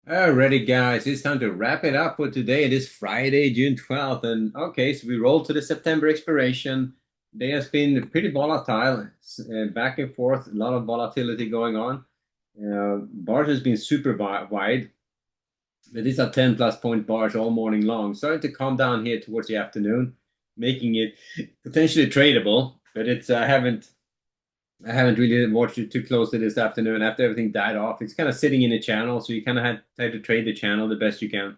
Alrighty, guys, it's time to wrap it up for today. It is Friday, June 12th, and okay, so we roll to the September expiration. Day has been pretty volatile, back and forth, a lot of volatility going on. Bars has been super wide, but these are 10 plus point bars all morning long. Starting to calm down here towards the afternoon, making it potentially tradable, but I haven't really watched it too closely this afternoon after everything died off. It's kind of sitting in a channel, so you kind of have to trade the channel the best you can.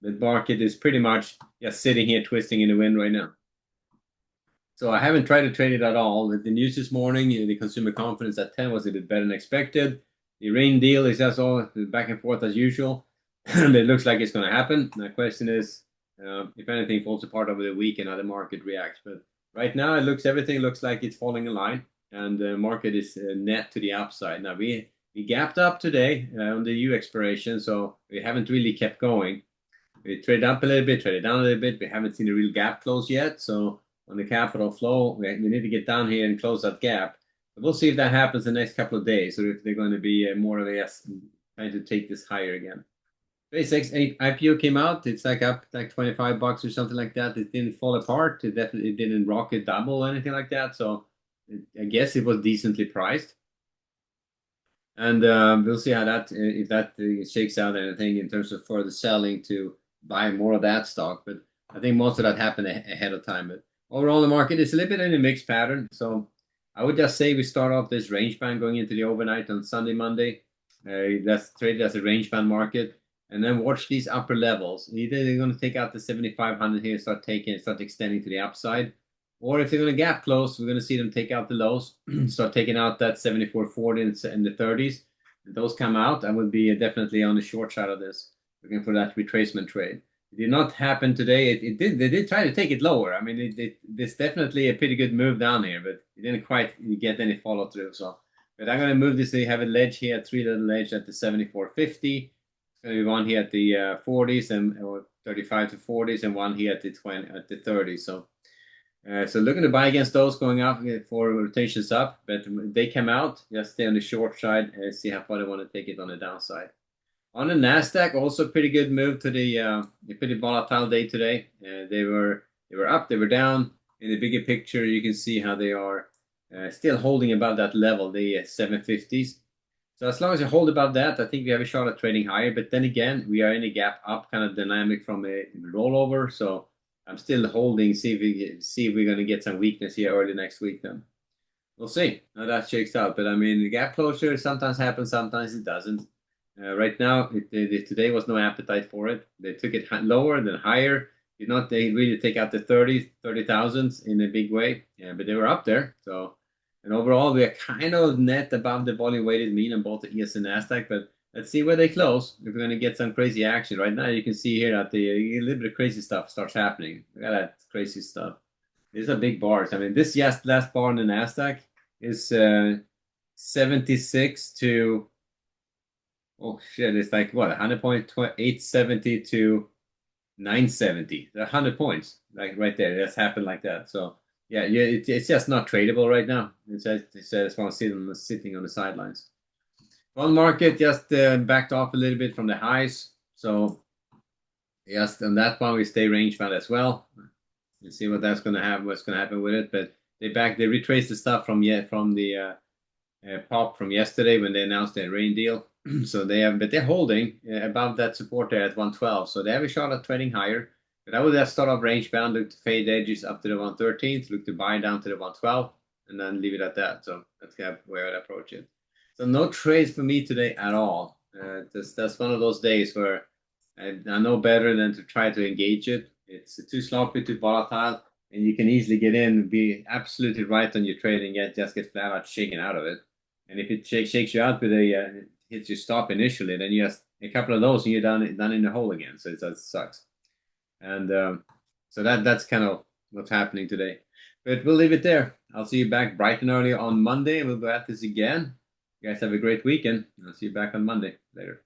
The market is pretty much just sitting here twisting in the wind right now. So I haven't tried to trade it at all. The news this morning, the consumer confidence at 10 was a bit better than expected. The rain deal is just all back and forth as usual. It looks like it's going to happen. The question is, if anything falls apart over the week and how the market reacts. But right now, everything looks like it's falling in line, and the market is net to the upside. Now we gapped up today on the U expiration, so we haven't really kept going. We traded up a little bit, traded down a little bit. We haven't seen a real gap close yet. So on the capital flow, we need to get down here and close that gap. But we'll see if that happens the next couple of days, or if they're going to be more of a yes, trying to take this higher again. SpaceX IPO came out. It's like up like $25 or something like that. It didn't fall apart. It definitely didn't rocket double or anything like that. So I guess it was decently priced. And we'll see how that if that shakes out anything in terms of further selling to buy more of that stock. But I think most of that happened ahead of time. But overall, the market is a little bit in a mixed pattern. So I would just say we start off this range band going into the overnight on Sunday, Monday. That's traded as a range band market, and then watch these upper levels. Either they're going to take out the 7,500 here, start extending to the upside, or if they're going to gap close, we're going to see them take out the lows, start taking out that 74.40 in the 30s. If those come out, I would be definitely on the short side of this, looking for that retracement trade. It did not happen today. It did. They did try to take it lower. I mean, it's definitely a pretty good move down here, but it didn't quite get any follow through. So, but I'm going to move this. They have a ledge here, three little ledge at the 74.50. It's going to be one here at the 40s and or 35 to 40s, and one here at the 30s. So looking to buy against those going up for rotations up, but they come out, just stay on the short side and see how far they want to take it on the downside. On the Nasdaq, also pretty good move to the pretty volatile day today. They were up, they were down. In the bigger picture, you can see how they are still holding above that level, the 750s. So as long as you hold above that, I think we have a shot at trading higher. But then again, we are in a gap up kind of dynamic from a rollover. So I'm still holding, see if we're going to get some weakness here early next week then. We'll see how that shakes out. But I mean, the gap closure sometimes happens, sometimes it doesn't. Right now, today was no appetite for it. They took it lower, then higher. Did not they really take out the 30,000s in a big way, yeah, but they were up there. So, and overall, we are kind of net above the volume weighted mean on both the ES and Nasdaq. But let's see where they close. If we're going to get some crazy action right now, you can see here that a little bit of crazy stuff starts happening. Look at that crazy stuff. These are big bars. I mean, this last bar in the Nasdaq is 76 to. Oh shit, it's like what, 870 to 970. 100 points, like right there. That's happened like that. So yeah, it's just not tradable right now. It's want to sitting on the sidelines. Bond market just backed off a little bit from the highs. So yes, on that one we stay range bound as well. We'll see what's going to happen with it. But they retraced the stuff from the pop from yesterday when they announced their rain deal. So but they're holding above that support there at 112. So they have a shot at trading higher. But I would just start off range bound, look to fade edges up to the 113th, look to buy down to the 112, and then leave it at that. So that's kind of where I'd approach it. So no trades for me today at all. That's one of those days where I know better than to try to engage it. It's too sloppy, too volatile, and you can easily get in, be absolutely right on your trade, and just get flat out shaken out of it. And if it shakes you out with hits your stop initially, then you just a couple of those and you're down in the hole again. So that sucks. And so that's kind of what's happening today. But we'll leave it there. I'll see you back bright and early on Monday. We'll go at this again. You guys have a great weekend. I'll see you back on Monday. Later.